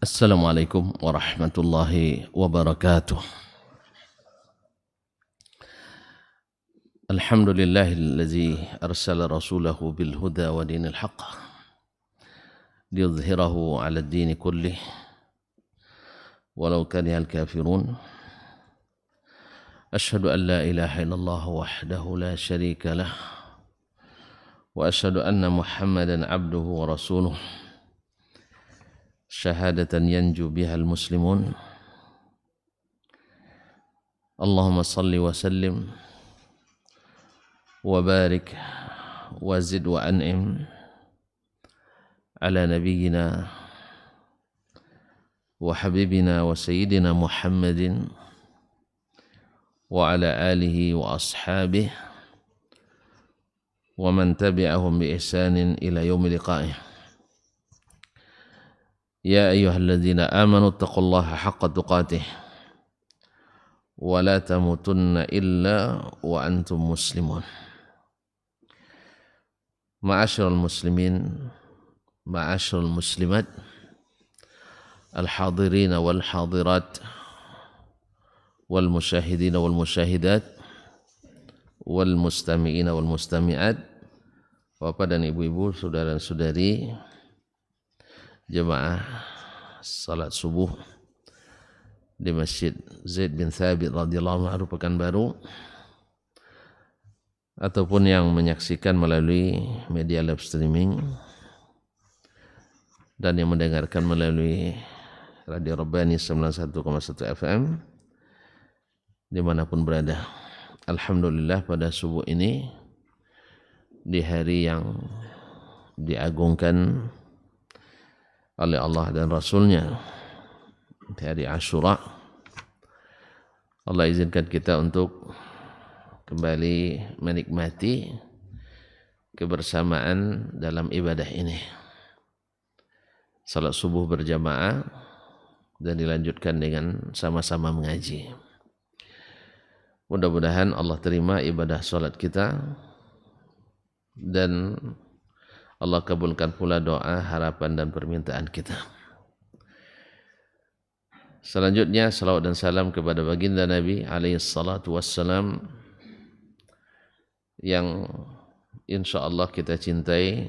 Assalamualaikum warahmatullahi wabarakatuh. Alhamdulillahillazi arsala rasulahu bil huda wa dinil haqq liyudhhirahu 'ala ad-din kullih walau karihal kafirun. Asyhadu an la ilaha illallah wahdahu la syarika lah wa asyhadu anna Muhammadan 'abduhu wa rasuluh. Syahadatan yanju bihal muslimun. Allahumma salli wa sallim wa barik wa zid wa an'im ala nabiyyina wa habibina wa sayyidina Muhammadin wa ala alihi wa ashabihi wa man tabi'ahum bi ihsanin ila yaumi liqa'ih. Ya ayyuhalladzina amanu taqullaha haqqa tuqatih wa la tamutunna illa wa antum muslimun. Ma'asyiral muslimin, ma'asyiral muslimat, al-hadirin wal hadirat, wal musyahidin wal musyahidat, wal mustami'in wal mustami'at, Bapak dan ibu-ibu, saudara-saudari jemaah salat subuh di Masjid Zaid bin Thabit radhiyallahu anhu Pekanbaru, ataupun yang menyaksikan melalui media live streaming dan yang mendengarkan melalui Radio Rabbani 91,1 FM dimanapun berada. Alhamdulillah, pada subuh ini di hari yang diagungkan oleh Allah dan Rasulnya, di hari Asyura, Allah izinkan kita untuk kembali menikmati kebersamaan dalam ibadah ini, salat subuh berjamaah, dan dilanjutkan dengan sama-sama mengaji. Mudah-mudahan Allah terima ibadah salat kita dan Allah kabulkan pula doa, harapan dan permintaan kita. Selanjutnya salawat dan salam kepada baginda Nabi alaihi salatu wassalam yang insyaallah kita cintai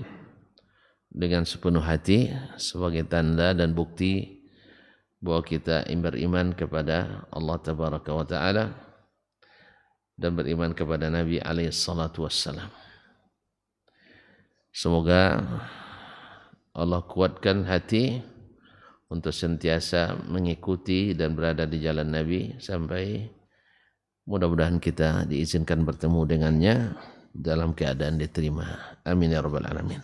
dengan sepenuh hati sebagai tanda dan bukti bahwa kita beriman kepada Allah tabaraka wa taala dan beriman kepada Nabi alaihi salatu wassalam. Semoga Allah kuatkan hati untuk sentiasa mengikuti dan berada di jalan Nabi sampai mudah-mudahan kita diizinkan bertemu dengannya dalam keadaan diterima. Amin ya rabbal alamin.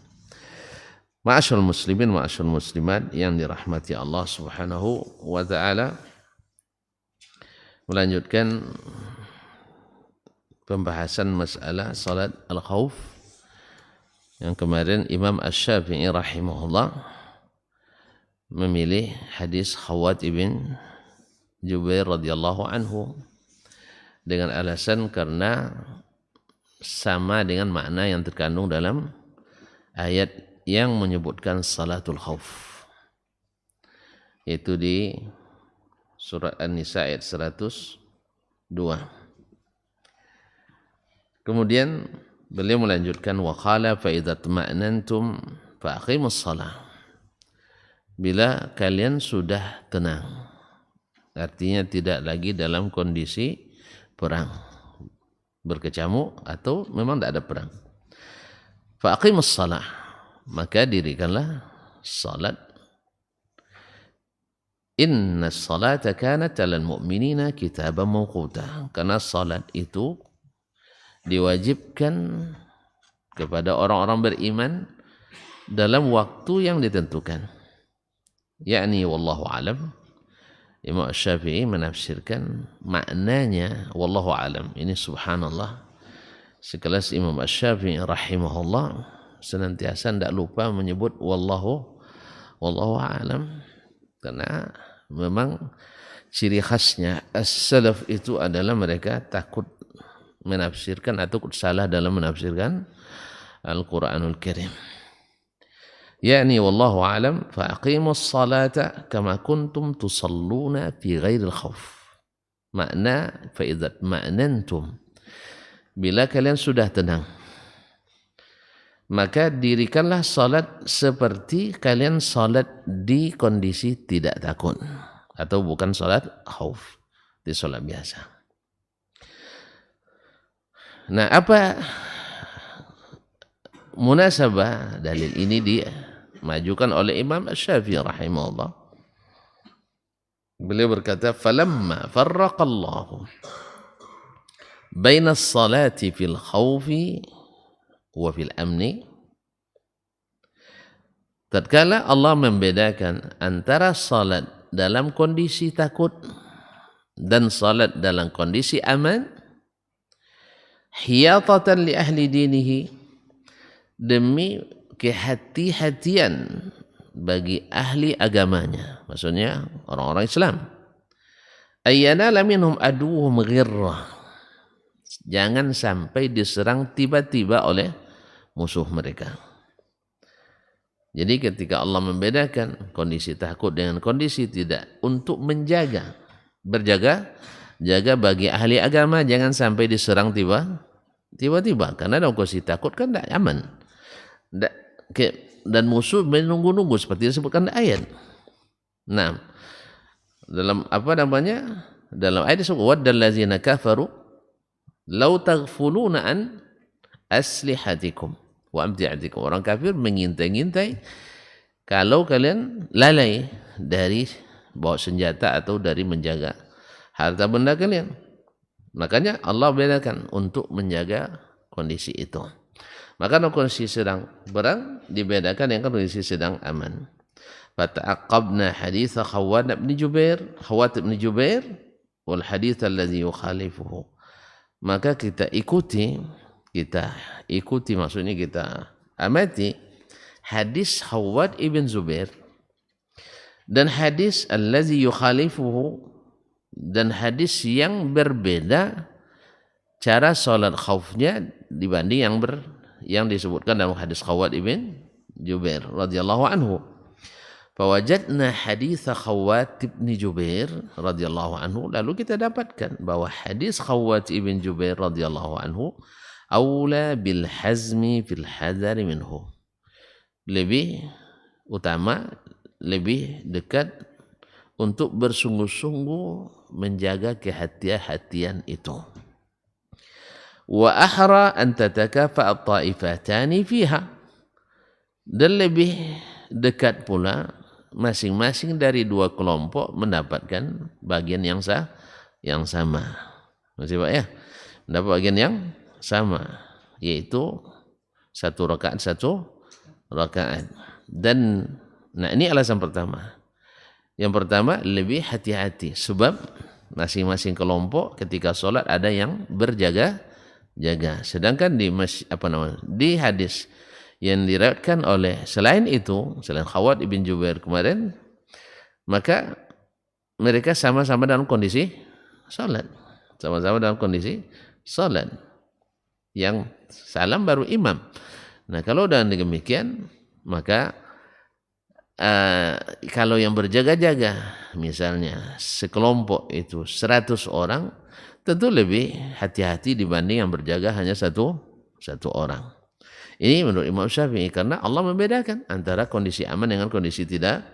Ma'asyiral muslimin, ma'asyiral muslimat yang dirahmati Allah Subhanahu wa taala, melanjutkan pembahasan masalah salat al-khauf yang kemarin Imam Asy-Syafi'i rahimahullah memilih hadis Khawat ibn Jubair radhiyallahu anhu dengan alasan karena sama dengan makna yang terkandung dalam ayat yang menyebutkan salatul khauf, yaitu di surat An-Nisa ayat 102. Kemudian beliau melanjutkan wa qala fa idza tma'nantum fa aqimus shalah. Bila kalian sudah tenang, artinya tidak lagi dalam kondisi perang, berkecamuk atau memang tidak ada perang. Fa aqimus shalah, maka dirikanlah salat. Inna salata kanat 'alal mu'minina kitaban mawquta. Karena salat itu diwajibkan kepada orang-orang beriman dalam waktu yang ditentukan, yakni wallahu alam. Imam Asy-Syafi'i menafsirkan maknanya wallahu alam ini, subhanallah, sekelas Imam Asy-Syafi'i rahimahullah senantiasa tidak lupa menyebut wallahu alam, karena memang ciri khasnya as-salaf itu adalah mereka takut menafsirkan atau salah dalam menafsirkan Al-Quranul Karim. yakni wallahu alam fa aqimus salata kama kuntum tusalluna fi ghairil khauf. Makna fa idza ma'nantum, bila kalian sudah tenang maka dirikanlah salat seperti kalian salat di kondisi tidak takut, atau bukan salat khauf, di salat biasa. Nah, apa munasabah dalil ini dimajukan oleh Imam Asy-Syafi'i rahimahullah? Beliau berkata, "Falamma farraqallahu baina as-salati fil khaufi wa fil amni." Tatkala Allah membedakan antara salat dalam kondisi takut dan salat dalam kondisi aman, hiyatatan li ahli dinihi, demi kehati-hatian bagi ahli agamanya, maksudnya orang-orang Islam. Ayyana minhum aduhum ghirrah, jangan sampai diserang tiba-tiba oleh musuh mereka. Jadi ketika Allah membedakan kondisi takut dengan kondisi tidak, untuk jaga bagi ahli agama jangan sampai diserang tiba-tiba, karena dalam kondisi takut kan tidak aman. Dan musuh menunggu-nunggu seperti disebutkan ayat. Nah, dalam dalam ayat disebut waddal ladzina kafaru law taghfuluna an aslihatikum wa amti'atikum. Orang kafir mengintai-ngintai kalau kalian lalai dari bawa senjata atau dari menjaga harta benda kalian. Makanya Allah bedakan untuk menjaga kondisi itu. Maka kondisi sedang perang dibedakan dengan kondisi sedang aman. Fata'aqqabna hadits Khawwat bin Jubair wal hadits alladhi yukhalifuhu. Maka kita ikuti maksudnya kita amati hadis Khawwat ibn Zubair dan hadis alladhi yukhalifuhu, dan hadis yang berbeda cara salat khaufnya dibanding yang disebutkan dalam hadis Khawwat ibn Jubair radhiyallahu anhu. Fawajadna hadits Khawwat ibn Jubair radhiyallahu anhu, lalu kita dapatkan bahwa hadis Khawwat ibn Jubair radhiyallahu anhu aula bil hazmi fil hadari minhu, lebih utama, lebih dekat untuk bersungguh-sungguh menjaga kehati-hatian itu. Wa ahra an tatakafa at-ta'ifatani fiha, dan lebih dekat pula masing-masing dari dua kelompok mendapatkan bagian yang sama. Masih Pak ya? Mendapat bagian yang sama, yaitu satu rakaat. Dan nah, ini alasan pertama. Yang pertama, lebih hati-hati sebab masing-masing kelompok ketika sholat ada yang berjaga. Sedangkan di hadis yang diriwayatkan oleh selain Khawwat ibn Jubair kemarin, maka mereka sama-sama dalam kondisi salat. Yang salam baru imam. Nah, kalau dengan demikian, maka kalau yang berjaga-jaga misalnya sekelompok itu 100 orang, tentu lebih hati-hati dibanding yang berjaga hanya satu orang. Ini menurut Imam Syafi'i, karena Allah membedakan antara kondisi aman dengan kondisi tidak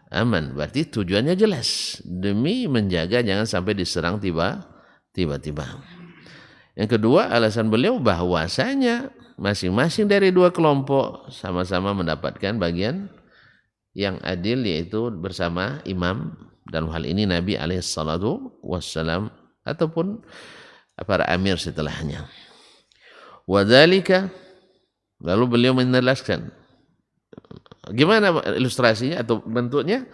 aman. Berarti tujuannya jelas, demi menjaga jangan sampai diserang tiba-tiba. Yang kedua, alasan beliau bahwasanya masing-masing dari dua kelompok sama-sama mendapatkan bagian yang adil, yaitu bersama imam, dalam hal ini Nabi alaihissalatu wassalam ataupun para amir setelahnya. Wadzalika, lalu beliau menelaskan gimana ilustrasinya atau bentuknya.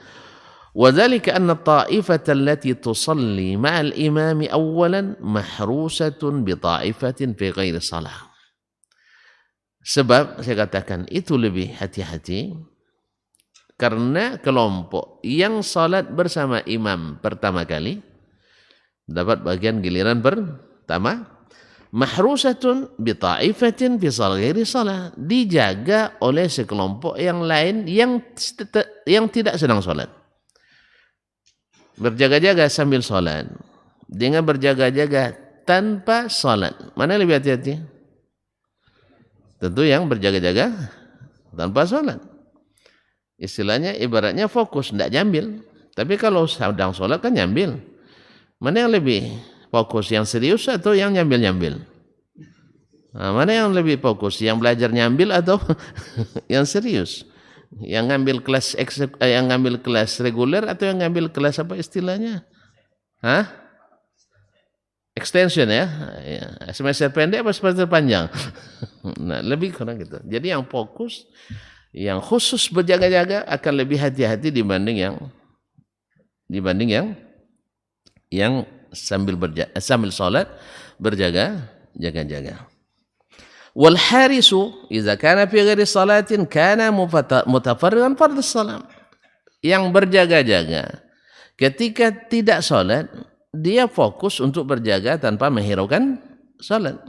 Wadzalika anna ta'ifata allati tusalli ma'al imami awwalan mahrusatun bi ta'ifatin fi ghairi salah. Sebab saya katakan itu lebih hati-hati karena kelompok yang salat bersama imam pertama kali dapat bagian giliran pertama, Mahrusatun bi ta'ifatin fi ghairi salah, dijaga oleh sekelompok yang lain yang tidak sedang salat. Berjaga-jaga sambil salat dengan berjaga-jaga tanpa salat. Mana lebih hati-hati? Tentu yang berjaga-jaga tanpa salat. Istilahnya ibaratnya fokus, tidak nyambil. Tapi kalau sedang salat kan nyambil. Mana yang lebih fokus, yang serius atau yang nyambil-nyambil? Nah, mana yang lebih fokus, yang belajar nyambil atau yang serius? Yang ngambil kelas reguler atau yang ngambil kelas apa istilahnya? Hah? Extension ya? Semester pendek apa semester panjang? Nah, lebih kurang gitu. Jadi yang fokus, yang khusus berjaga-jaga akan lebih hati-hati dibanding yang sambil salat berjaga-jaga. Wal harisu idza kana fi ghairi salatin kana mutafarrigan fardhu salam. Yang berjaga-jaga ketika tidak salat, dia fokus untuk berjaga tanpa menghiraukan salat.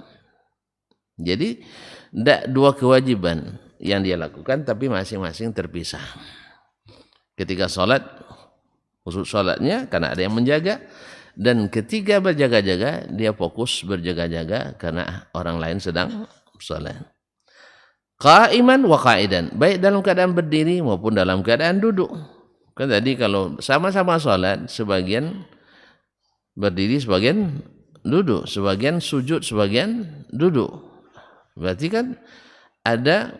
Jadi tidak dua kewajiban yang dia lakukan tapi masing-masing terpisah. Ketika salat, khusus salatnya karena ada yang menjaga, dan ketika berjaga-jaga dia fokus berjaga-jaga karena orang lain sedang salat. Qa'iman wa qa'idan, baik dalam keadaan berdiri maupun dalam keadaan duduk. Kan tadi kalau sama-sama salat, sebagian berdiri, sebagian duduk, sebagian sujud, sebagian duduk. Berarti kan ada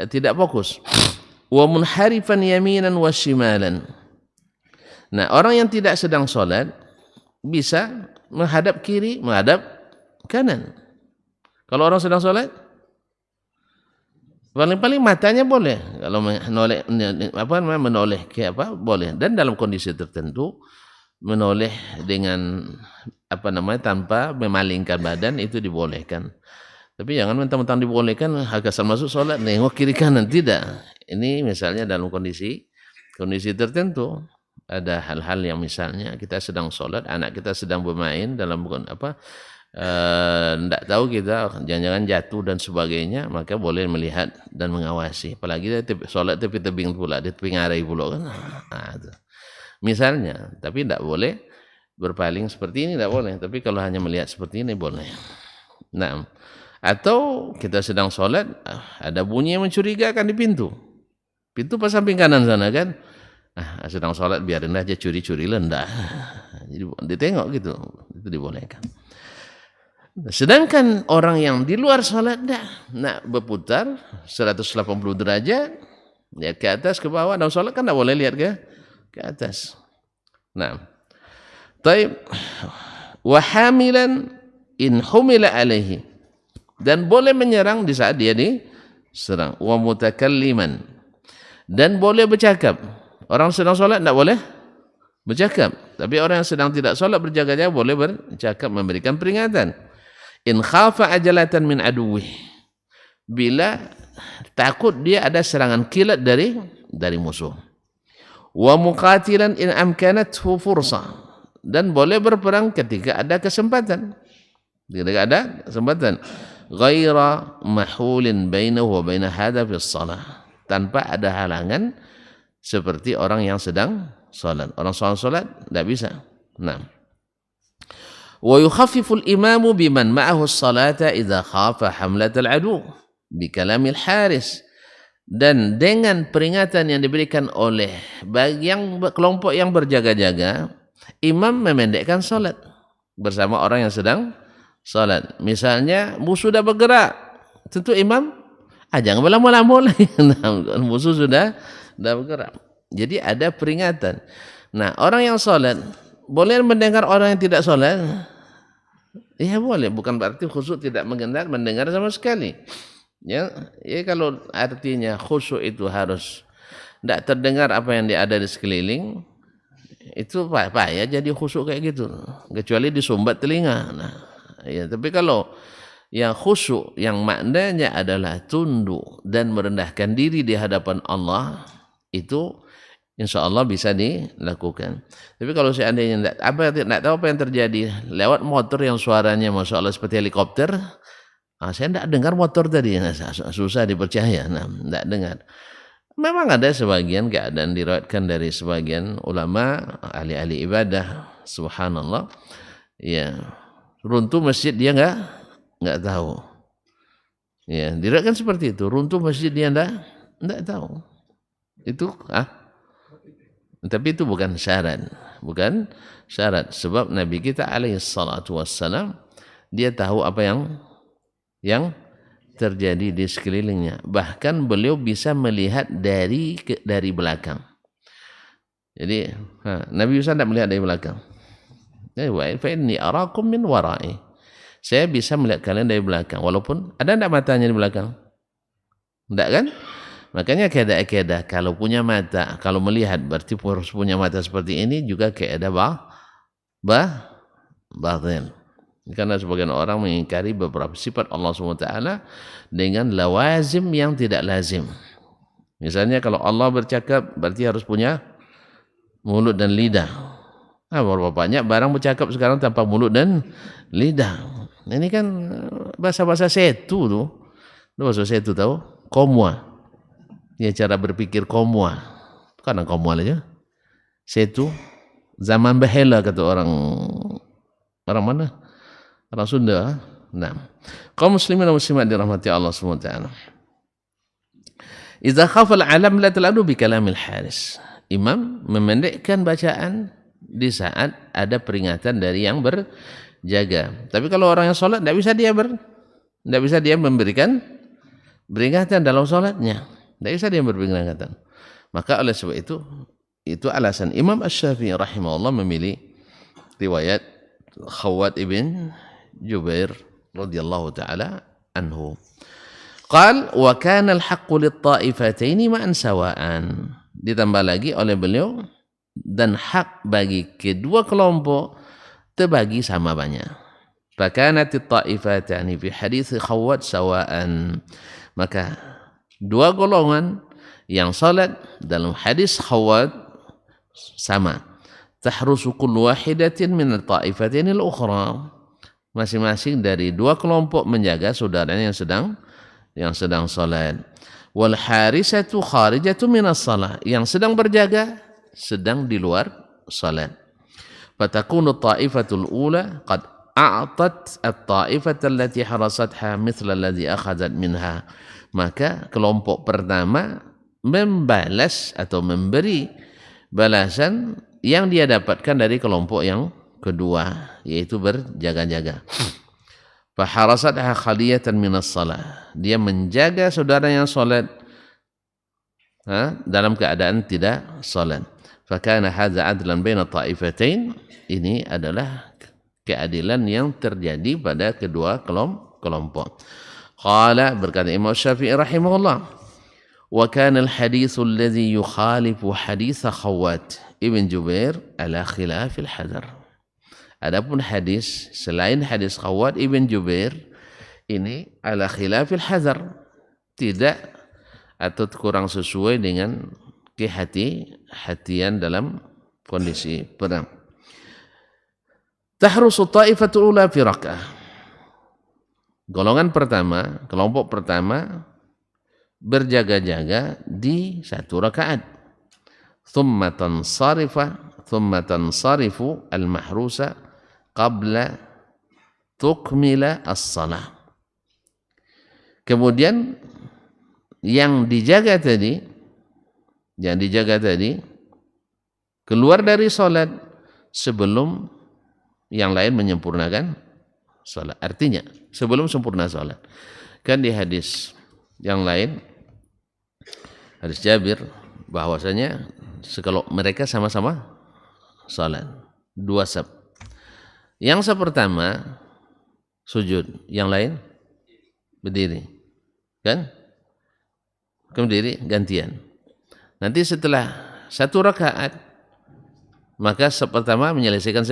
tidak fokus. Wa munharifan yaminan wa shimalan. Nah, orang yang tidak sedang salat bisa menghadap kiri, menghadap kanan. Kalau orang sedang salat, paling-paling matanya boleh. Kalau menoleh ke boleh. Dan dalam kondisi tertentu menoleh dengan tanpa memalingkan badan itu dibolehkan. Tapi jangan mentang-mentang dibolehkan asal masuk salat nengok kiri kanan, tidak. Ini misalnya dalam kondisi tertentu. Ada hal-hal yang misalnya kita sedang salat, anak kita sedang bermain dalam tidak tahu kita jangan-jangan jatuh dan sebagainya, maka boleh melihat dan mengawasi. Apalagi dia salat tepi tebing pula, dia tepi ngarai pula kan. Nah, itu. Misalnya, tapi tidak boleh berpaling seperti ini, tidak boleh. Tapi kalau hanya melihat seperti ini boleh. Nah, atau kita sedang salat, ada bunyi yang mencurigakan di pintu pas samping kanan sana kan. Sedang salat biarin aja curi-curi lendah. Jadi ditengok gitu, itu dibolehkan. Sedangkan orang yang di luar salat nak berputar 180 derajat lihat ke atas ke bawah, dalam salat kan tidak boleh lihat ke atas. Nah, taib wa hamilan in humila alaihi, dan boleh menyerang di saat dia diserang. Wa mutakalliman, dan boleh bercakap. Orang sedang salat tidak boleh bercakap, tapi orang yang sedang tidak salat berjaga-jaga boleh bercakap, memberikan peringatan. In khafa ajalatan min aduwih, bila takut dia ada serangan kilat dari musuh. Wa muqatilan in amkanathu fursa, dan boleh berperang ketika ada kesempatan. Ghaira mahulin bainahu wa baina hadha fi shalah, tanpa ada halangan seperti orang yang sedang salat. Orang salat tidak bisa. Nah, wa yukhaffiful imamu biman ma'ahu as-salata idza khafa hamlatal adu bi kalamil haris, dan dengan peringatan yang diberikan oleh bagi kelompok yang berjaga-jaga, imam memendekkan salat bersama orang yang sedang salat. Misalnya musuh sudah bergerak, tentu imam jangan berlama-lama lagi. Musuh sudah bergerak. Jadi ada peringatan. Nah, orang yang salat boleh mendengar orang yang tidak salat? Ya boleh, bukan berarti khusyuk tidak mendengar sama sekali. Ya kalau artinya khusyuk itu harus tidak terdengar apa yang ada di sekeliling, itu payah jadi khusyuk kayak gitu, kecuali disumbat telinga. Nah, ya, tapi kalau yang khusyuk yang maknanya adalah tunduk dan merendahkan diri di hadapan Allah, itu insya Allah bisa dilakukan. Tapi kalau seandainya tidak tahu apa yang terjadi, lewat motor yang suaranya masya Allah seperti helikopter, saya tidak dengar motor tadi, susah dipercaya, tidak dengar. Memang ada sebagian keadaan diriwayatkan dari sebagian ulama ahli-ahli ibadah, subhanallah, ya runtuh masjid dia nggak tahu, ya diriwayatkan seperti itu, runtuh masjid dia nggak tahu, itu tapi itu bukan syarat, sebab Nabi kita alaihi salatu wassalam dia tahu apa yang terjadi di sekelilingnya. Bahkan beliau bisa melihat dari belakang. Jadi Nabi Musa tidak melihat dari belakang. Fa inni arakum min wara'i. Saya bisa melihat kalian dari belakang. Walaupun ada tidak matanya di belakang? Tidak kan? Makanya keada-keada kalau punya mata, kalau melihat berarti harus punya mata seperti ini juga keada batin. Karena sebagian orang mengingkari beberapa sifat Allah SWT dengan lawazim yang tidak lazim. Misalnya kalau Allah bercakap berarti harus punya mulut dan lidah. Berapa banyak barang bercakap sekarang tanpa mulut dan lidah. Ini kan bahasa-bahasa setu tuh. Bahasa setu tahu? Komua. Ya cara berpikir komua. Karena komua aja. Setu. Zaman bahela kata orang mana? Orang Sunda. Nah, kaum muslimin dan muslimat dirahmati Allah SWT. Idza khafal alam la taladu bi kalamil haris. Imam memendekkan bacaan di saat ada peringatan dari yang berjaga. Tapi kalau orang yang sholat tidak bisa dia memberikan peringatan dalam sholatnya. Tidak bisa dia berperingatan. Maka oleh sebab itu alasan Imam Asy-Syafi'i rahimahullah memilih riwayat Khawwat ibn Jubair radhiyallahu taala anhu. Qal wa kana al-haqqu lit-ta'ifataini ma'an sawa'an. Ditambah lagi oleh beliau dan hak bagi kedua kelompok terbagi sama banyak. Fakanat at-ta'ifatani fi hadits Khawwat sawa'an. Maka dua golongan yang salat dalam hadis Khawwat sama. Tahrusu kullu wahidatin min at-ta'ifatin al-ukhra. Masing-masing dari dua kelompok menjaga saudaranya yang sedang salat. Wal harisatu kharijatu min as-salah. Yang sedang berjaga sedang di luar salat. Fatakunu at-ta'ifatul ula qad a'tat at-ta'ifata allati harasatha mithla alladhi akhadhat minha. Maka kelompok pertama membalas atau memberi balasan yang dia dapatkan dari kelompok yang kedua, yaitu berjaga-jaga. Faharasatha khaliyatan minas salah. Dia menjaga saudara yang salat dalam keadaan tidak salat. Fakana hadza adlan baina ta'ifatain. Ini adalah keadilan yang terjadi pada kedua kelompok. Qala berkata Imam Syafi'i rahimahullah, wa kana al-haditsu alladhi yukhalifu hadits Khawwat ibn Jubair ala khilafil hadar. Adapun hadis selain hadis Khawwat ibn Jubair ini ala khilafil hadar, tidak atau kurang sesuai dengan kehati-hatian dalam kondisi perang. Tahrusu ta'ifatul ula fi rak'ah. Golongan pertama, kelompok pertama berjaga-jaga di satu rakaat. Thumma tansarifu al-mahrusa qabla tukmila as-salah. Kemudian yang dijaga tadi keluar dari salat sebelum yang lain menyempurnakan salat. Artinya sebelum sempurna salat. Kan di hadis yang lain, hadis Jabir, bahwasanya kalau mereka sama-sama salat, dua saf. Yang saf pertama sujud, yang lain berdiri. Kan? Berdiri gantian. Nanti setelah satu rakaat maka saf pertama menyelesaikan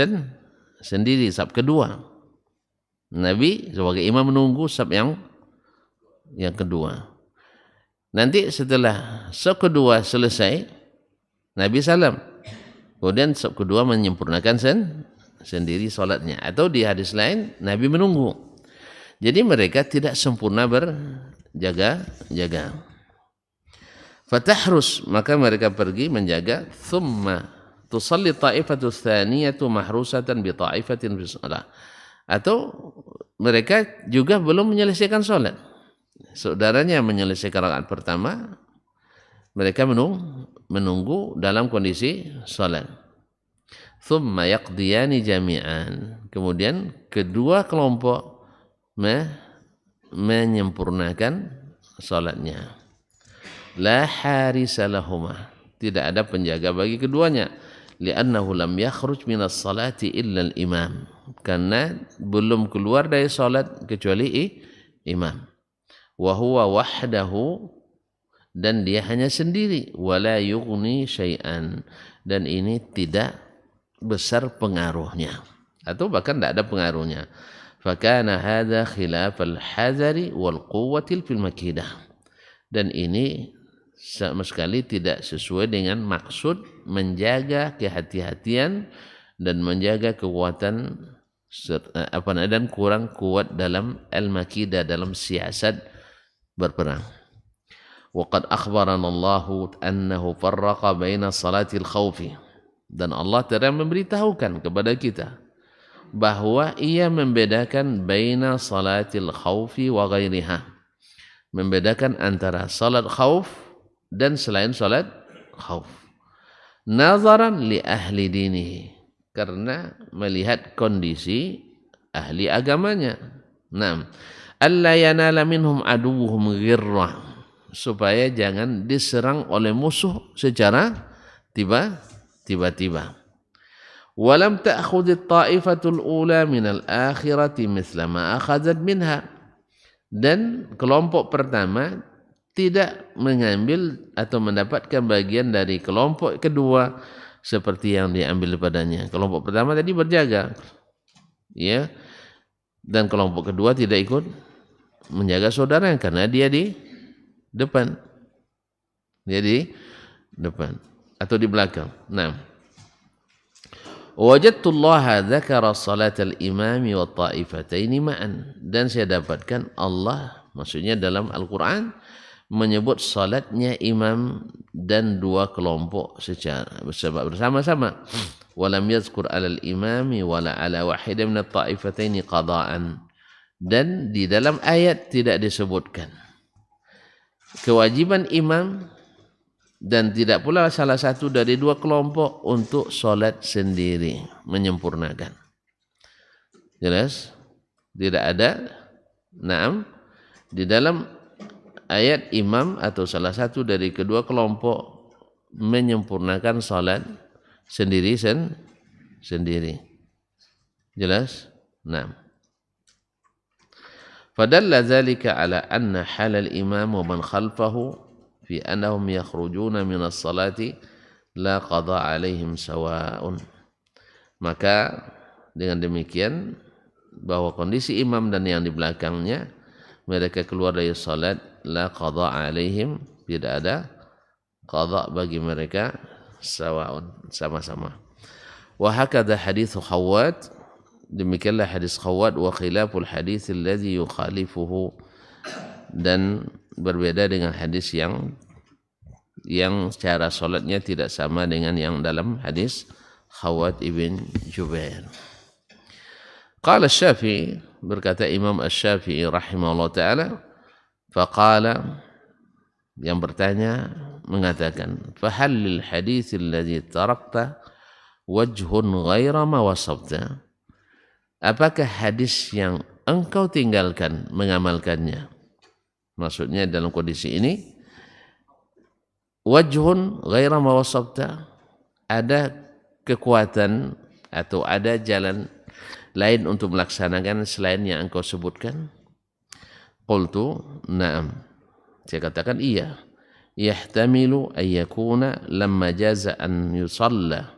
sendiri, saf kedua Nabi sebagai imam menunggu saf yang kedua. Nanti setelah saf kedua selesai Nabi salam. Kemudian saf kedua menyempurnakan sendiri salatnya. Atau di hadis lain Nabi menunggu. Jadi mereka tidak sempurna berjaga-jaga. Fatahrus, maka mereka pergi menjaga. Thumma tusalli ta'ifatu tsaniyatu mahrusatan bi ta'ifatin fi shalah. Atau mereka juga belum menyelesaikan salat. Saudaranya menyelesaikan rakaat pertama, mereka menunggu dalam kondisi salat. Thumma yaqdiyani jami'an. Kemudian kedua kelompok menyempurnakan salatnya. La harisa lahuma. Tidak ada penjaga bagi keduanya. Li'annahu lam yakhruj minas salati illa al-imam. Karena belum keluar dari salat kecuali imam. Wa huwa wahdahu, dan dia hanya sendiri. Wala yughni syai'an, dan ini tidak besar pengaruhnya atau bahkan tidak ada pengaruhnya. Fakana hadza khilafal hadari wal quwwati fil makidah, dan ini sama sekali tidak sesuai dengan maksud menjaga kehati-hatian dan menjaga kekuatan dan kurang kuat dalam al-makidah, dalam siasat berperang. Waqad akhbarana Allah annahu farraqa baina salatil khawfi, dan Allah telah memberitahukan kepada kita bahwa ia membedakan baina salatil khawfi wa ghairiha, membedakan antara salat khauf dan selain salat khauf. Nazaran li ahli dinihi, karena melihat kondisi ahli agamanya. Naam, alla yanala minhum aduwwuhum ghirrah, supaya jangan diserang oleh musuh secara tiba-tiba. Walam ta'khudh at-ta'ifatul ula min al-akhirati mithla ma akhadhat minha, dan kelompok pertama tidak mengambil atau mendapatkan bagian dari kelompok kedua seperti yang diambil padanya. Kelompok pertama tadi berjaga, ya, dan kelompok kedua tidak ikut menjaga saudara karena dia di depan. Dia di depan atau di belakang. Nah, wajadtu Allah dzakara salatal imami wa ta'ifataini ma'an, dan saya dapatkan Allah maksudnya dalam Al-Qur'an menyebut salatnya imam dan dua kelompok secara bersama-sama. Walam yazkur 'alal imami wala 'ala wahidah min at-ta'ifataini qada'an, dan di dalam ayat tidak disebutkan kewajiban imam dan tidak pula salah satu dari dua kelompok untuk salat sendiri menyempurnakan. Jelas? Tidak ada. Naam, di dalam ayat imam atau salah satu dari kedua kelompok menyempurnakan salat sendiri. Jelas? Naam. Fadalla dzalika ala anna halal imam wa man khalfahu fi annahum yakhrujuna min as-salati la qada alaihim sawa'un. Maka dengan demikian bahwa kondisi imam dan yang di belakangnya mereka keluar dari salat, la qada alaihim, tidak ada qada bagi mereka, sawa'un, sama-sama. Wa hakadha hadits Khawwat, demikianlah hadis Khawwat, wa khilaful hadits alladhi yukhalifuhu, dan berbeda dengan hadis yang secara salatnya tidak sama dengan yang dalam hadis Khawwat ibn Jubair. Qala Asy-Syafi'i, berkata Imam Asy-Syafi'i rahimahullah ta'ala, faqala, yang bertanya mengatakan, fahal lil hadits alladhi tarakta wajhun ghaira ma wasabta, apakah hadis yang engkau tinggalkan mengamalkannya, maksudnya dalam kondisi ini wajhun ghaira ma wasabta, ada kekuatan atau ada jalan lain untuk melaksanakan selain yang engkau sebutkan? Qultu na'am, saya katakan iya. Yahtamilu an yakuna lamma jaza an yusalla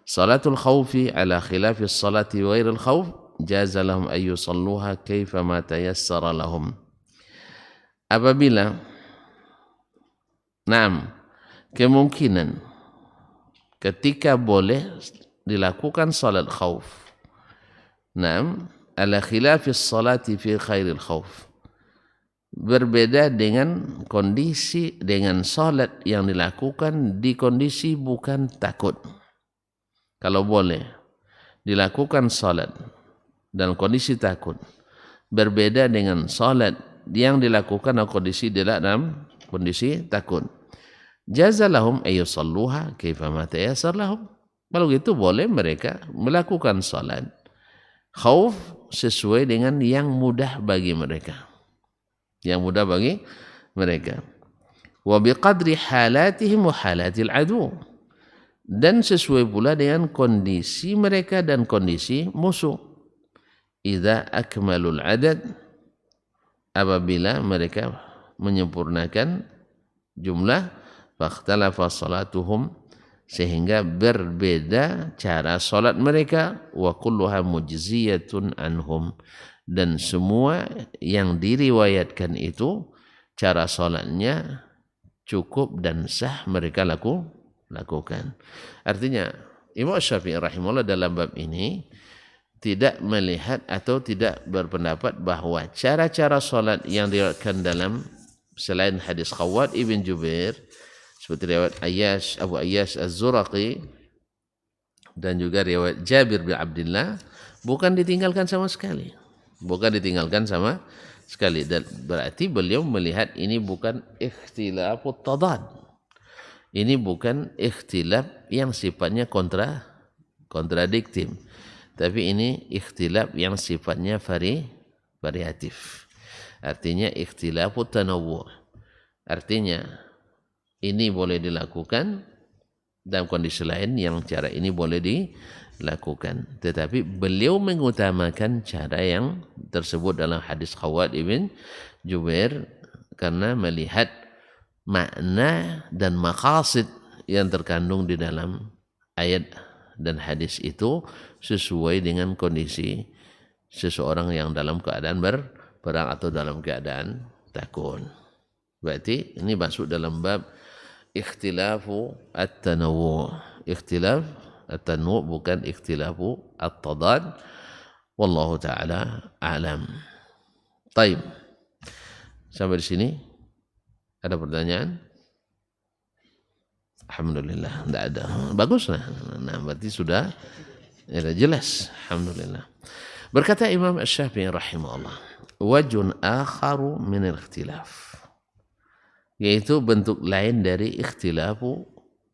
salatul khawfi ala khilafi salati ghairil khawf, jaza lahum an yusalluha kaifa ma tayassara lahum. Apabila kemungkinan ketika boleh dilakukan salat khauf. Naam, ala khilafis salati fi khairil khauf. Berbeda dengan kondisi dengan salat yang dilakukan di kondisi bukan takut. Kalau boleh dilakukan salat dalam kondisi takut, berbeda dengan salat yang dilakukan dalam kondisi takut. Jazalahum ayyusalluha kaifama tayassar lahum. Kalau gitu boleh mereka melakukan salat khauf sesuai dengan yang mudah bagi mereka. Yang mudah bagi mereka. Wa biqadri halatihim wa halatil adu. Dan sesuai pula dengan kondisi mereka dan kondisi musuh. Idza akmalul adad, apabila mereka menyempurnakan jumlah, fakhtalafa salatuhum, sehingga berbeda cara salat mereka, wa kulluha mujziyatun anhum, dan semua yang diriwayatkan itu cara salatnya cukup dan sah mereka lakukan. Artinya Imam Syafi'i rahimahullah dalam bab ini tidak melihat atau tidak berpendapat bahwa cara-cara salat yang diriwayatkan dalam selain hadis Khawwat ibn Jubair seperti riwayat Abu Ayyash Az-Zuraqi dan juga riwayat Jabir bin Abdullah bukan ditinggalkan sama sekali. Dan berarti beliau melihat ini bukan ikhtilafut tadad. Ini bukan ikhtilaf yang sifatnya kontradiktif. Tapi ini ikhtilaf yang sifatnya variatif. Artinya ikhtilafut tanawwu'. Artinya ini boleh dilakukan dalam kondisi lain yang cara ini boleh dilakukan. Tetapi beliau mengutamakan cara yang tersebut dalam hadis Khawwat ibn Jubair karena melihat makna dan maqasid yang terkandung di dalam ayat dan hadis itu sesuai dengan kondisi seseorang yang dalam keadaan berperang atau dalam keadaan takut. Berarti ini masuk dalam bab ikhtilafu at-tanawwu'. Ikhtilaf at-tanawwu' bukan ikhtilafu at-tadad. Wallahu ta'ala a'lam. Baik. Sampai di sini ada pertanyaan? Alhamdulillah, tidak ada. Baguslah. Nah, berarti sudah jelas. Alhamdulillah. Berkata Imam Asy-Syafi'i rahimahullah, wajhun akharu min al-ikhtilaf, yaitu bentuk lain dari ikhtilafu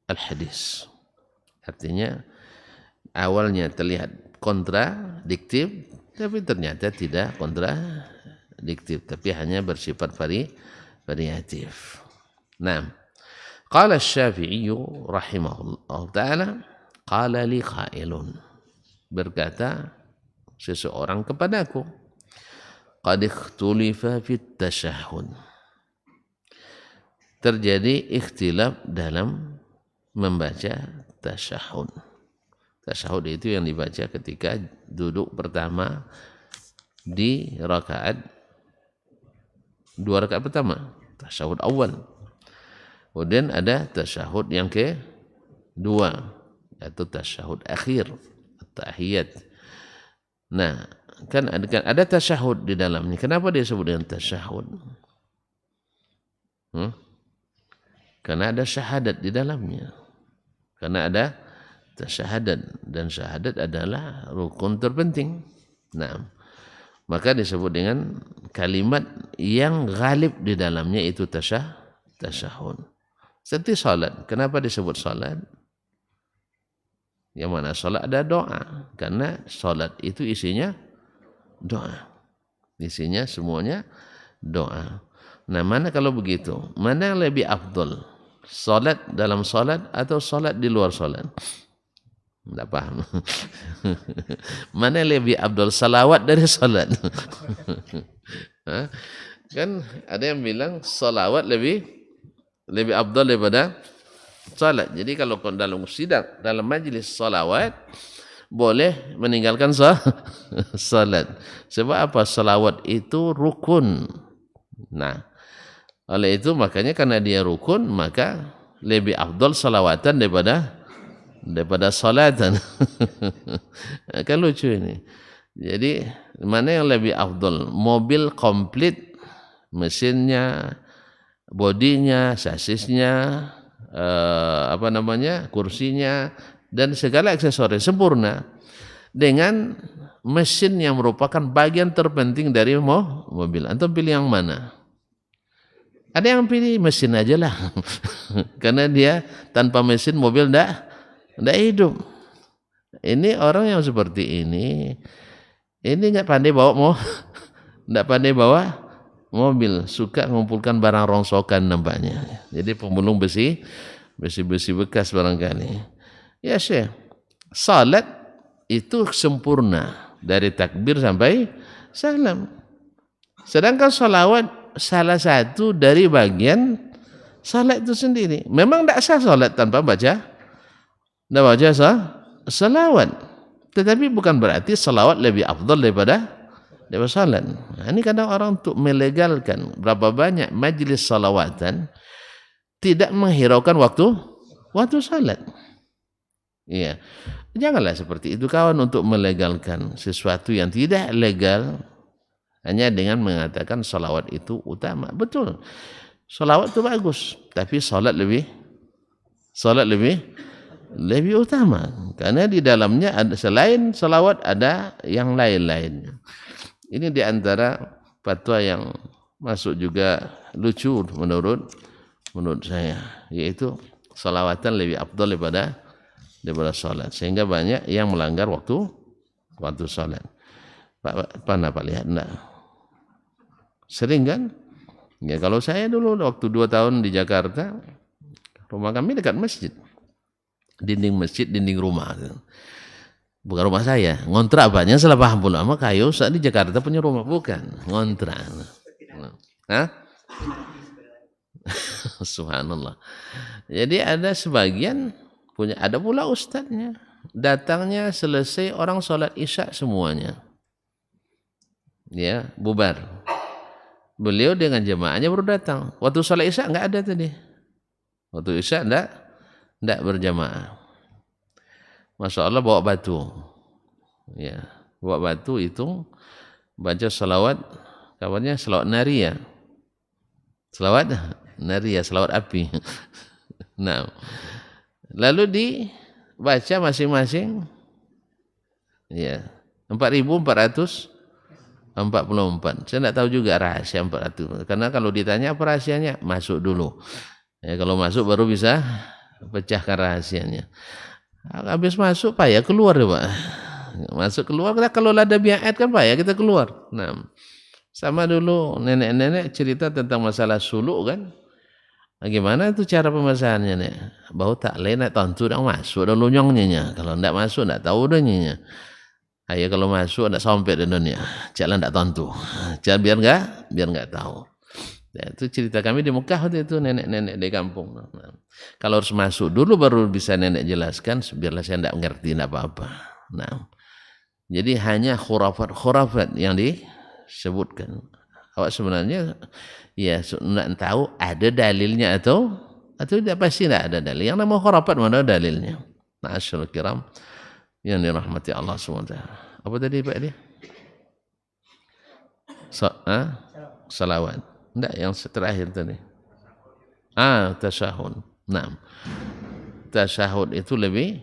al-hadis. Artinya awalnya terlihat kontradiktif, tapi ternyata tidak kontradiktif, tapi hanya bersifat variatif. Nah, qala Asy-Syafi'i rahimahullah ta'ala, qala li qailun, berkata seseorang kepadaku, qad ikhtulifa fit tasyahhud, terjadi ikhtilaf dalam membaca tasyahud. Tasyahud itu yang dibaca ketika duduk pertama di dua rakaat pertama, tasyahud awal. Kemudian ada tasyahud yang kedua, yaitu tasyahud akhir, at-tahiyat. Nah, kan ada tasyahud di dalamnya. Kenapa dia sebut dengan tasyahud? Karena ada syahadat di dalamnya. Karena ada syahadat, dan syahadat adalah rukun terpenting. Nah, maka disebut dengan kalimat yang ghalib di dalamnya itu tasyahud. Seperti salat. Kenapa disebut salat? Yang mana salat ada doa, karena salat itu isinya doa. Isinya semuanya doa. Nah, mana kalau begitu? Mana yang lebih afdal? Salat dalam salat atau salat di luar salat? Tidak paham. Mana yang lebih afdal, salawat dari salat? Kan ada yang bilang salawat lebih afdal daripada salat. Jadi kalau dalam sidang, dalam majlis salawat, boleh meninggalkan salat. Sebab apa? Salawat itu rukun. Nah, oleh itu makanya karena dia rukun, maka lebih afdal salawatan daripada daripada salatan. Kan lucu ini. Jadi mana yang lebih afdal? Mobil komplit, mesinnya, bodinya, sasisnya, kursinya, dan segala aksesoris sempurna, dengan mesin yang merupakan bagian terpenting dari mobil. Antum pilih yang mana? Ada yang pilih mesin aja lah. Karena dia tanpa mesin mobil enggak hidup. Ini orang yang seperti ini enggak pandai bawa enggak pandai bawa mobil, suka mengumpulkan barang rongsokan nampaknya. Jadi pemulung besi bekas barangkali. Ya Syekh, salat itu sempurna dari takbir sampai salam. Sedangkan salawat salah satu dari bagian salat itu sendiri. Memang tidak sah salat tanpa baca salawat. Tetapi bukan berarti salawat lebih afdal daripada salat. Nah, ini kadang orang untuk melegalkan berapa banyak majlis salawatan tidak menghiraukan waktu salat. Iya. Janganlah seperti itu kawan, untuk melegalkan sesuatu yang tidak legal hanya dengan mengatakan salawat itu utama. Betul, salawat itu bagus, tapi salat lebih utama, karena di dalamnya ada, selain salawat ada yang lain-lainnya. Ini diantara fatwa yang masuk juga lucu menurut saya, yaitu salawatan lebih afdal daripada salat, sehingga banyak yang melanggar waktu salat. Pernah Pak lihat enggak? Sering kan? Ya, kalau saya dulu waktu 2 tahun di Jakarta, rumah kami dekat masjid. Dinding masjid, dinding rumah. Bukan rumah saya, ngontrak banyak salah paham pula. Sama kayu saat di Jakarta punya rumah, bukan ngontrak. Hah? Subhanallah. Jadi ada sebagian punya, ada pula ustadznya. Datangnya selesai orang sholat isya semuanya. Ya, bubar. Beliau dengan jemaahnya baru datang. Waktu sholat isya enggak ada tadi. Waktu isya enggak berjamaah. Masya Allah bawa batu. Ya, bawa batu itu baca salawat, kabarnya salawat naria. Salawat naria, salawat api. Nah, lalu dibaca masing-masing. Ya, 4.444. Saya tidak tahu juga rahasia 400. Karena kalau ditanya apa rahasianya, masuk dulu. Ya, kalau masuk baru bisa pecahkan rahasianya. Habis masuk payah keluar ya Pak. Masuk keluar, kalau ada biat kan payah kita keluar. Nah, sama dulu nenek-nenek cerita tentang masalah suluk kan. Bagaimana itu cara pemasahannya nek? Bau tak lain nak tentu dah masuk dah lunyongnya. Kalau tidak masuk tidak tahu dah nyinya. Ayah kalau masuk tidak sampai di dunia, jalan tidak tentu, biar enggak tahu. Ya, itu cerita kami di Mekah waktu itu, nenek-nenek di kampung. Nah, kalau harus masuk dulu baru bisa nenek jelaskan, biarlah saya tidak mengerti tidak apa-apa. Nah, jadi hanya khurafat yang disebutkan. Awak sebenarnya ya tidak tahu ada dalilnya atau tidak, pasti tidak ada dalil. Yang nama khurafat mana dalilnya? Ma'asyiral kiram yang dirahmati Allah SWT. Apa tadi Pak dia? Salawat. Enggak, yang terakhir tadi. Tasyahud. Nah, tasyahud itu lebih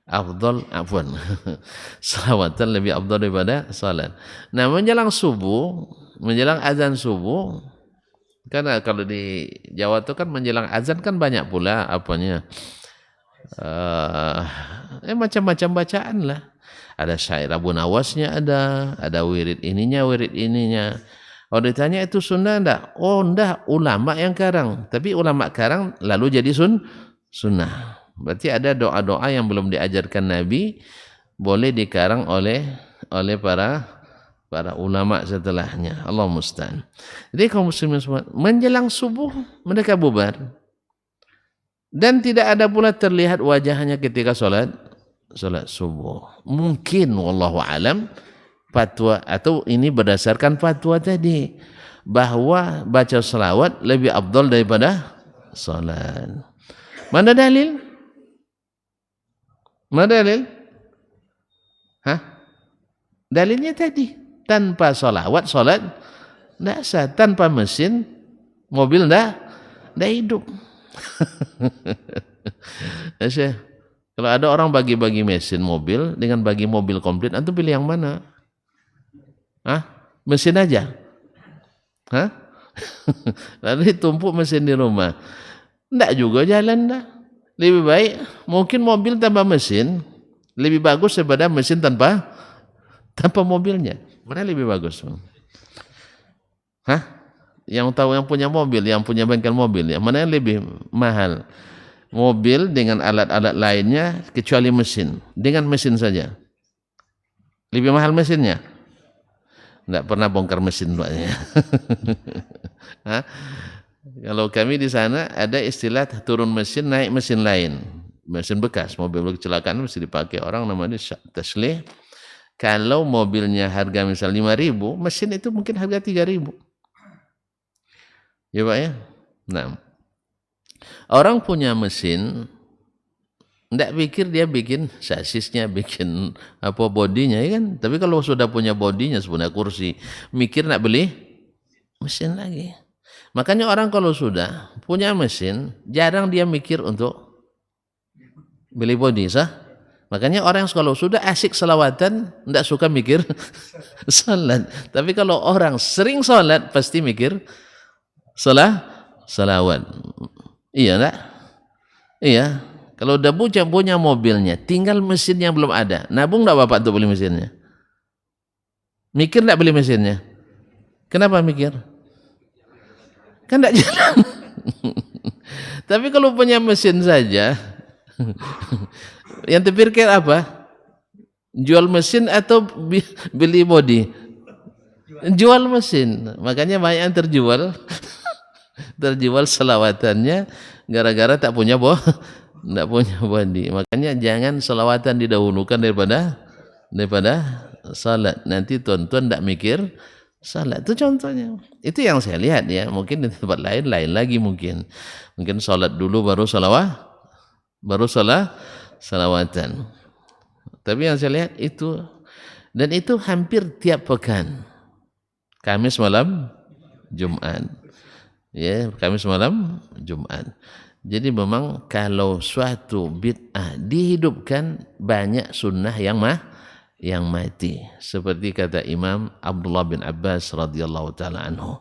afdal, salawatan lebih afdal daripada salat. Nah, menjelang azan subuh, karena kalau di Jawa itu kan menjelang azan kan banyak pula apanya, macam-macam bacaan lah. Ada syair Abu Nawasnya, ada wirid ininya. Kalau ditanya itu sunnah enggak? Oh enggak, ulama yang karang. Tapi ulama karang lalu jadi sunnah. Berarti ada doa-doa yang belum diajarkan Nabi boleh dikarang oleh para ulama setelahnya. Allah musta'an. Jadi kaum muslimin semua menjelang subuh mereka bubar. Dan tidak ada pula terlihat wajahnya ketika salat subuh. Mungkin wallahu alam fatwa, atau ini berdasarkan fatwa tadi bahwa baca selawat lebih afdal daripada salat. Mana dalil? Mana dalil? Hah? Dalilnya tadi, tanpa salawat salat tidak sah, tanpa mesin mobil tidak hidup. Kalau ada orang bagi-bagi mesin mobil dengan bagi mobil komplit, antum pilih yang mana? Hah? Mesin aja? Hah? Lalu ditumpuk mesin di rumah, tidak juga jalan dah. Lebih baik mungkin mobil tanpa mesin lebih bagus daripada mesin tanpa mobilnya. Mana lebih bagus? Hah? Yang tahu yang punya mobil, yang punya bengkel mobil, yang mana yang lebih mahal? Mobil dengan alat-alat lainnya kecuali mesin. Dengan mesin saja. Lebih mahal mesinnya? Tidak pernah bongkar mesin Paknya. Kalau kami di sana ada istilah turun mesin naik mesin lain. Mesin bekas, mobil kecelakaan mesti dipakai orang namanya taslih. Kalau mobilnya harga misal 5.000, mesin itu mungkin harga 3.000. Ya Pak ya? Nah, orang punya mesin, tidak pikir dia bikin sasisnya, bikin apa bodinya, ya kan? Tapi kalau sudah punya bodinya, sebenarnya kursi, mikir nak beli mesin lagi. Makanya orang kalau sudah punya mesin, jarang dia mikir untuk beli bodi, sah? Makanya orang kalau sudah asik selawatan, tidak suka mikir salat. Tapi kalau orang sering salat, pasti mikir salawat. Iya enggak? Iya. Kalau udah punya mobilnya, tinggal mesinnya belum ada. Nabung enggak Bapak untuk beli mesinnya? Mikir enggak beli mesinnya? Kenapa mikir? Kan enggak jalan. Tapi kalau punya mesin saja, yang terpikir apa? Jual mesin atau beli bodi? Jual mesin. Makanya banyak yang terjual selawatannya gara-gara tak punya bodi. Makanya jangan selawatan didahulukan daripada salat. Nanti tuan-tuan tak mikir salat. Itu contohnya. Itu yang saya lihat ya. Mungkin di tempat lain lagi mungkin salat dulu baru salawatan. Tapi yang saya lihat itu, dan itu hampir tiap pekan. Kamis malam Jumat. Ya, Kamis malam Jumat. Jadi memang kalau suatu bid'ah dihidupkan, banyak sunnah yang mati. Seperti kata Imam Abdullah bin Abbas radhiyallahu taala anhu.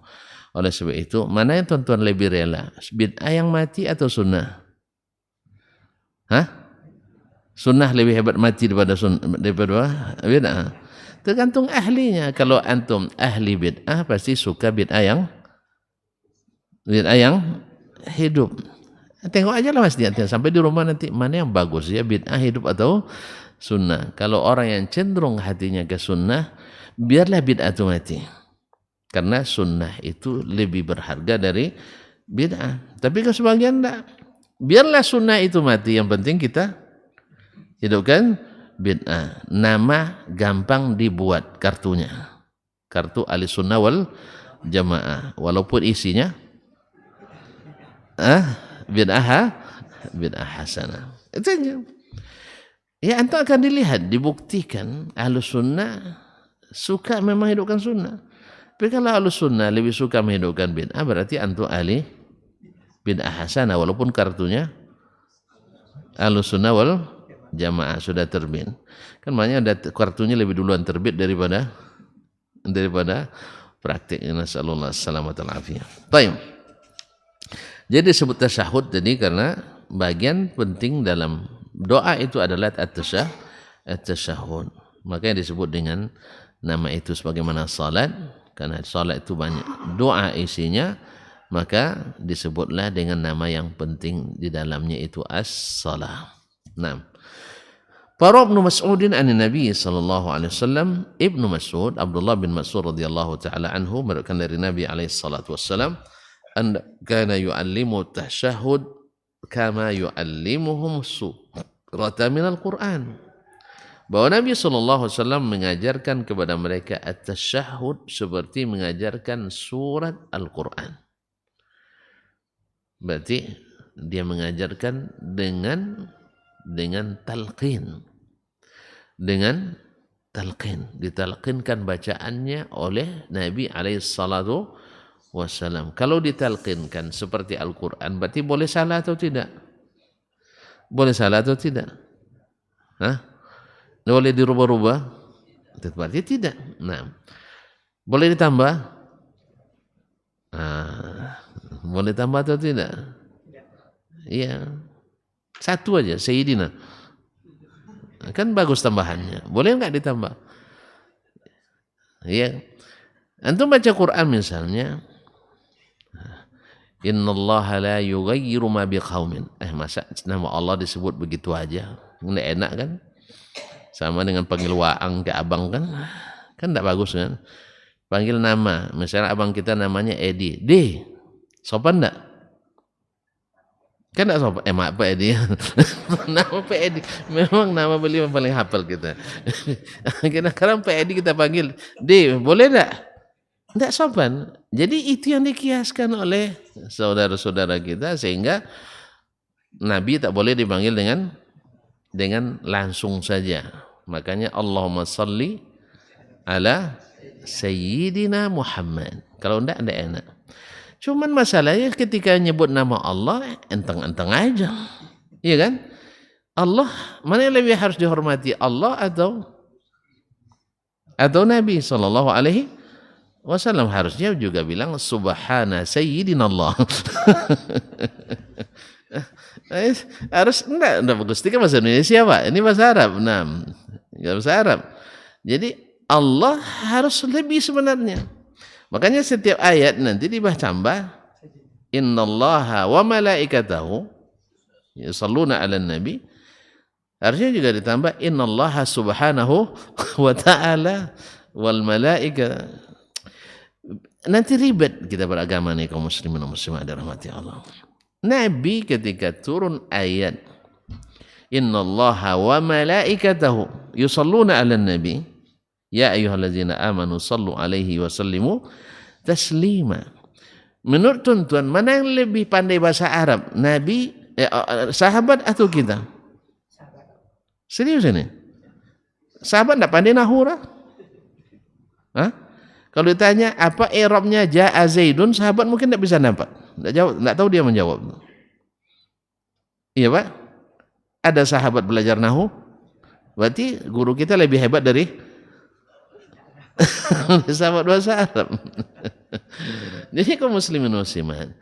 Oleh sebab itu, mana yang tuan-tuan lebih rela? Bid'ah yang mati atau sunnah? Hah? Sunnah lebih hebat mati daripada bid'ah? Tergantung ahlinya. Kalau antum ahli bid'ah, pasti suka bid'ah yang hidup. Tengok aja lah Mas dia sampai di rumah nanti mana yang bagus ya, bid'ah hidup atau sunnah. Kalau orang yang cenderung hatinya ke sunnah, biarlah bid'ah itu mati. Karena sunnah itu lebih berharga dari bid'ah. Tapi ke sebagian enggak. Biarlah sunnah itu mati, yang penting kita hidupkan bid'ah. Nama gampang dibuat kartunya. Kartu ahli sunnah wal jamaah. Walaupun isinya bid'ah hasanah. Itu aja. Ya antum akan dilihat, dibuktikan ahli sunnah suka memang hidupkan sunnah. Tapi kalau ahli sunnah lebih suka menghidupkan bid'ah, berarti antum ahli bid'ah hasanah, walaupun kartunya ahli sunnah wal jamaah sudah terbit. Kan makanya ada kartunya lebih duluan terbit daripada praktik. Nasallallahu alaihi wasallam. Baik. Jadi disebut tasyahud tadi karena bagian penting dalam doa itu adalah at-tasyahud. Makanya disebut dengan nama itu sebagaimana salat, karena salat itu banyak doa isinya, maka disebutlah dengan nama yang penting di dalamnya itu as-salah. Nah, Para Ibnu Mas'udin an Nabi sallallahu alaihi wasallam, Ibnu Mas'ud, Abdullah bin Mas'ud radhiyallahu taala anhu, meriwayatkan dari Nabi alaihi salatu wasallam, an kana yu'allimu tasyahhud kama yu'allimuhum surata minal Qur'an. Bahwa Nabi sallallahu alaihi wasallam mengajarkan kepada mereka at-tasyahhud seperti mengajarkan surat Al-Qur'an. Berarti dia mengajarkan dengan dengan talqin. Dengan talqin, ditalqinkan bacaannya oleh Nabi alaihissalatu wassalam. Kalau ditalqinkan seperti Al-Quran, berarti boleh salah atau tidak? Boleh salah atau tidak? Hah? Boleh dirubah-rubah? Berarti tidak. Nah, boleh ditambah? Boleh tambah atau tidak? Iya. Satu aja, Sayyidina. Kan bagus tambahannya. Boleh enggak ditambah? Iya. Antum baca Quran misalnya, innallaha la yughayyiru ma biqaumin. Masa nama Allah disebut begitu aja? Enggak enak kan? Sama dengan panggil Waang ke abang kan? Kan enggak bagus kan? Panggil nama, misalnya abang kita namanya Edi. D. Sopan enggak? Kan enggak sopan. Maaf Pak Edi. Nama Pak Edi. Memang nama beliau yang paling hafal kita. Sekarang Pak Edi kita panggil D. Boleh enggak? Enggak sopan. Jadi itu yang dikiaskan oleh saudara-saudara kita sehingga Nabi tak boleh dipanggil dengan langsung saja. Makanya Allahumma salli ala Sayyidina Muhammad. Kalau enggak enak. Cuman masalahnya ketika nyebut nama Allah enteng-enteng aja. Iya kan? Allah, mana yang lebih harus dihormati, Allah atau Nabi sallallahu alaihi wasallam? Harusnya juga bilang subhana sayyidina Allah. Harus enggak bagus. Ini kan bahasa Indonesia Pak, ini bahasa Arab. Nah, enggak bahasa Arab. Jadi Allah harus lebih sebenarnya. Makanya setiap ayat nanti tambah innallaha wa malaikatahu yusalluna 'alan nabi. Harusnya juga ditambah innallaha subhanahu wa ta'ala wal malaika. Nanti ribet kita beragama nih kaum muslimin dan muslimat dirahmati Allah. Nabi ketika turun ayat innallaha wa malaikatahu yusalluna 'alan nabi ya ayyuhalladzina amanu sallu alaihi wa sallimu taslima. Menurut tuan-tuan, mana yang lebih pandai bahasa Arab? Nabi, sahabat atau kita? Serius ini? Sahabat enggak pandai nahura? Hah? Kalau ditanya apa i'rabnya ja'a Zaidun, sahabat mungkin enggak bisa nampak. Enggak jawab, enggak tahu dia menjawab. Iya, Pak? Ada sahabat belajar nahu? Berarti guru kita lebih hebat dari sahabat bahasa Arab. Jadi kaum muslimin muslimat,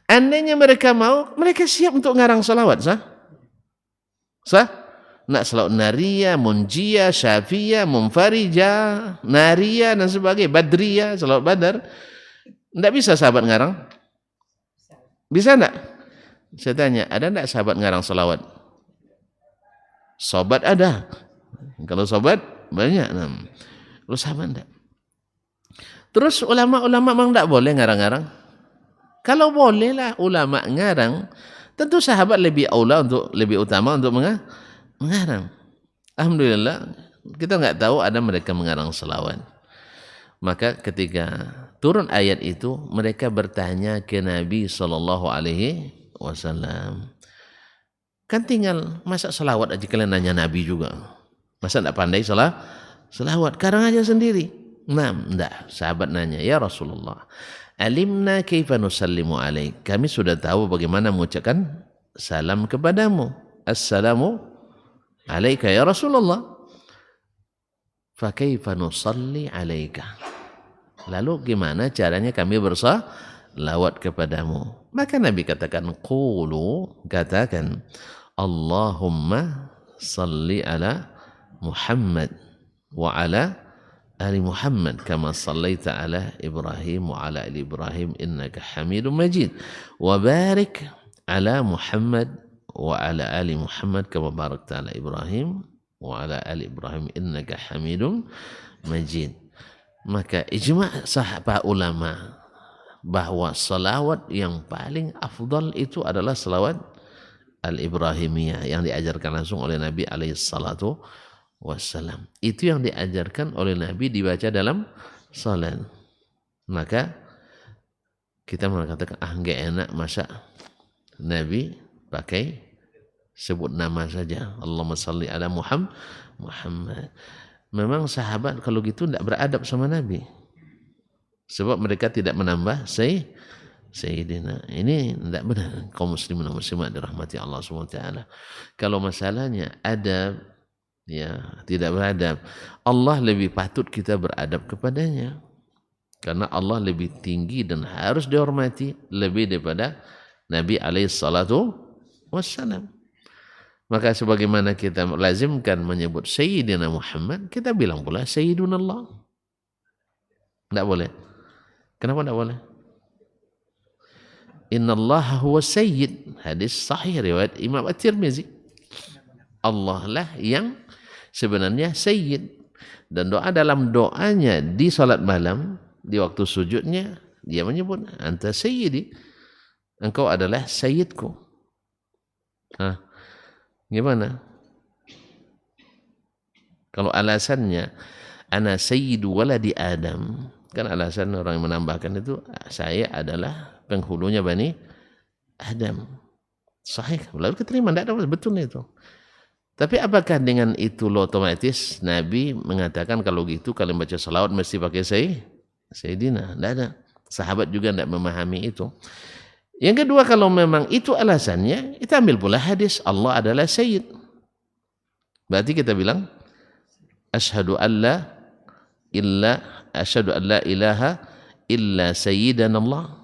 andainya mereka mau, mereka siap untuk ngarang salawat, sah? Nak salawat nariyah, munjiyah, syafiyah, munfarijah, nariyah dan sebagainya, badriyah, salawat badar. Enggak bisa sahabat ngarang? Bisa enggak? Saya tanya, ada enggak sahabat ngarang salawat? Sobat ada. Kalau sobat banyak. Kalau sahabat enggak. Terus ulama-ulama memang enggak boleh ngarang-ngarang? Kalau bolehlah ulama ngarang, tentu sahabat lebih aula untuk lebih utama untuk mengarang. Alhamdulillah kita enggak tahu ada mereka mengarang selawat. Maka ketika turun ayat itu mereka bertanya ke Nabi sallallahu alaihi wasallam. Kan tinggal masa selawat aja kalian nanya Nabi juga. Masa enggak pandai selawat? Karang aja sendiri. Nah, enggak. Sahabat nanya, ya Rasulullah, alimna kaifa nusallimu alaik. Kami sudah tahu bagaimana mengucapkan salam kepadamu. Assalamu alaika ya Rasulullah. Fa kaifa nusalli alaika. Lalu gimana caranya kami bersalawat kepadamu? Maka Nabi katakan, katakan, Allahumma salli ala Muhammad wa ala ali Muhammad kama sallaita ala Ibrahim wa ala ali Ibrahim innaka Hamidum Majid wa barik ala Muhammad wa ala ali Muhammad kama barakta ala Ibrahim wa ala ali Ibrahim innaka Hamidum Majid. Maka ijma' sahabat ulama bahwa salawat yang paling afdal itu adalah salawat al-Ibrahimiyah yang diajarkan langsung oleh Nabi alaihi salatu wassalam. Itu yang diajarkan oleh Nabi dibaca dalam salat. Maka kita mengatakan enggak enak masa Nabi pakai sebut nama saja. Allahumma salli ala Muhammad. Memang sahabat kalau gitu tidak beradab sama Nabi. Sebab mereka tidak menambah Sayyidina. Ini tidak benar. Kaum muslimin dan muslimat dirahmati Allah SWT. Kalau masalahnya adab, ya tidak beradab, Allah lebih patut kita beradab kepadanya. Karena Allah lebih tinggi dan harus dihormati lebih daripada Nabi alaihissalatu wassalam. Maka sebagaimana kita lazimkan menyebut Sayyidina Muhammad, kita bilang pula Sayyidunallah. Tidak boleh. Kenapa tidak boleh? Innallaha huwa sayyid. Hadis sahih riwayat Imam At-Tirmizi. Allah lah yang sebenarnya sayyid. Dan doa dalam doanya di salat malam, di waktu sujudnya, dia menyebut, anta sayyidi. Engkau adalah sayyidku. Gimana? Kalau alasannya ana sayyidu waladi Adam, kan alasan orang yang menambahkan itu saya adalah penghulunya Bani Adam. Sahih, lalu keterima, tidak ada betul itu. Tapi apakah dengan itu lo otomatis Nabi mengatakan kalau gitu kalian baca salawat mesti pakai Sayyidina? Tidak ada. Sahabat juga tidak memahami itu. Yang kedua, kalau memang itu alasannya, kita ambil pula hadis Allah adalah Sayyid. Berarti kita bilang asyhadu an la ilaha illa sayyidan Allah.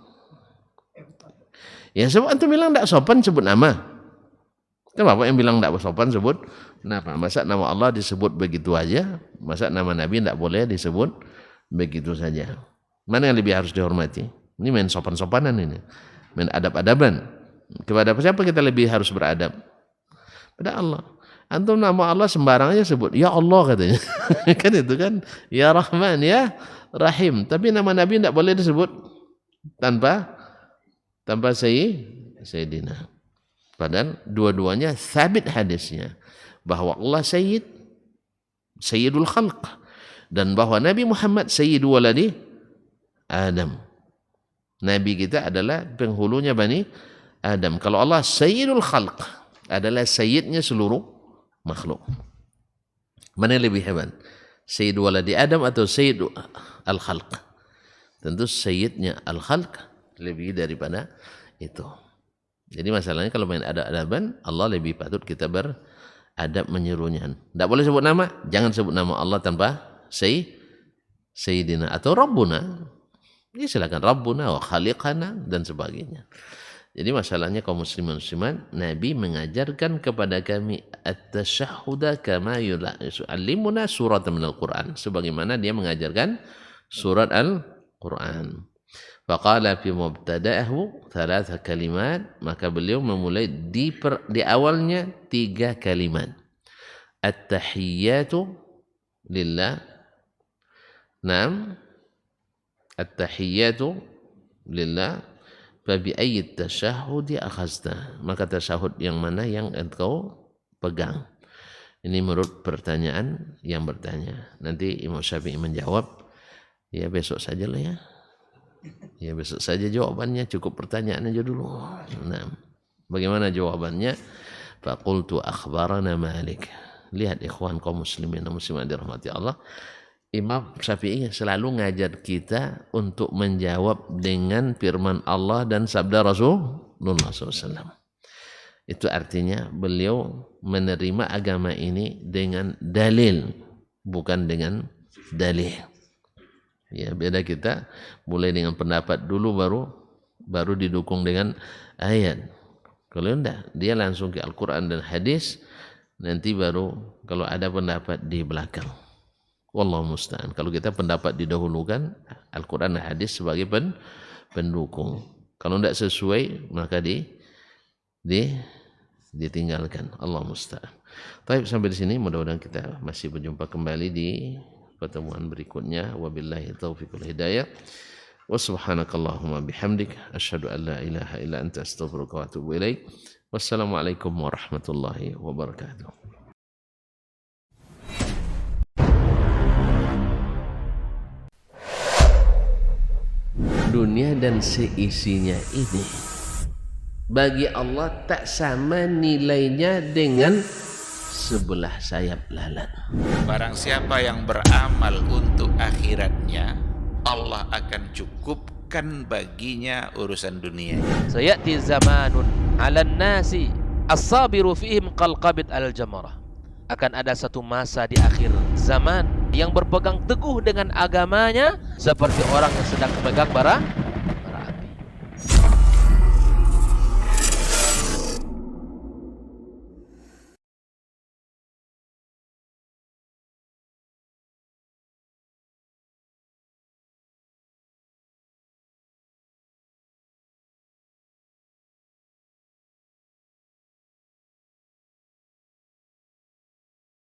Ya sebab antum bilang tidak sopan sebut nama. Kenapa yang bilang tidak sopan sebut nama? Masa nama Allah disebut begitu aja? Masa nama Nabi tidak boleh disebut begitu saja? Mana yang lebih harus dihormati? Ini main sopan-sopanan ini. Main adab-adaban. Kepada siapa kita lebih harus beradab? Pada Allah. Antum nama Allah sembarang aja sebut, ya Allah katanya. Kan itu kan, ya Rahman, ya Rahim. Tapi nama Nabi tidak boleh disebut tanpa Sayyidina. Padahal dua-duanya sabit hadisnya. Bahwa Allah Sayyidul Khalq. Dan bahwa Nabi Muhammad Sayyidu waladi Adam. Nabi kita adalah penghulunya Bani Adam. Kalau Allah Sayyidul Khalq, adalah Sayyidnya seluruh makhluk. Mana yang lebih hebat? Sayyid waladi Adam atau Sayyid Al-Khalq? Tentu Sayyidnya Al-Khalq lebih daripada itu. Jadi masalahnya kalau main adab-adaban, Allah lebih patut kita beradab menyerunya. Tidak boleh sebut nama, jangan sebut nama Allah tanpa Sayyidina atau Rabbuna. Ya silakan Rabbuna wa Khaliqana dan sebagainya. Jadi masalahnya kaum muslimin muslimat, Nabi mengajarkan kepada kami at-tashahhuda kama yu'allimuna surat minal Quran, sebagaimana dia mengajarkan surat Al-Quran. Faqala fi mubtada'ahu 3 kalimat, maka beliau memulai di awalnya 3 kalimat. At-tahiyyatu lillah. At-tahiyyatu lillah fa bi ayyi tashahhudi akhazta. Maka tasyahud yang mana yang engkau pegang? Ini menurut pertanyaan yang bertanya. Nanti Imam Syafi'i menjawab, ya besok saja lah ya. Ya besok saja jawabannya, cukup pertanyaan aja dulu. Nah, bagaimana jawabannya? Faqultu akhbarana Malik. Lihat ikhwan kaum muslimin dan muslimat dirahmati Allah. Imam Syafi'i selalu ngajar kita untuk menjawab dengan firman Allah dan sabda Rasulullah SAW. Itu artinya beliau menerima agama ini dengan dalil, bukan dengan dalih. Ya, beda kita mulai dengan pendapat dulu baru didukung dengan ayat. Kalau enggak, dia langsung ke Al-Quran dan hadis, nanti baru kalau ada pendapat di belakang. Wallahu musta'an. Kalau kita pendapat didahulukan, Al-Quran dan hadis sebagai pendukung. Kalau tidak sesuai, maka ditinggalkan. Allah musta'an. Baik, sampai di sini mudah-mudahan kita masih berjumpa kembali di pertemuan berikutnya. Wabillahi taufiq wal hidayah. Wa subhanakallahumma bihamdik asyhadu an la ilaha illa anta astaghfiruka wa atubu ilaik. Wassalamualaikum warahmatullahi wabarakatuh. Dunia dan seisinya ini bagi Allah tak sama nilainya dengan sebelah sayap lalat. Barang siapa yang beramal untuk akhiratnya, Allah akan cukupkan baginya urusan dunia. Sayati zamanun 'alan nasi as-sabiru fihim qalqabit al-jamarah. Akan ada satu masa di akhir zaman yang berpegang teguh dengan agamanya seperti orang yang sedang memegang bara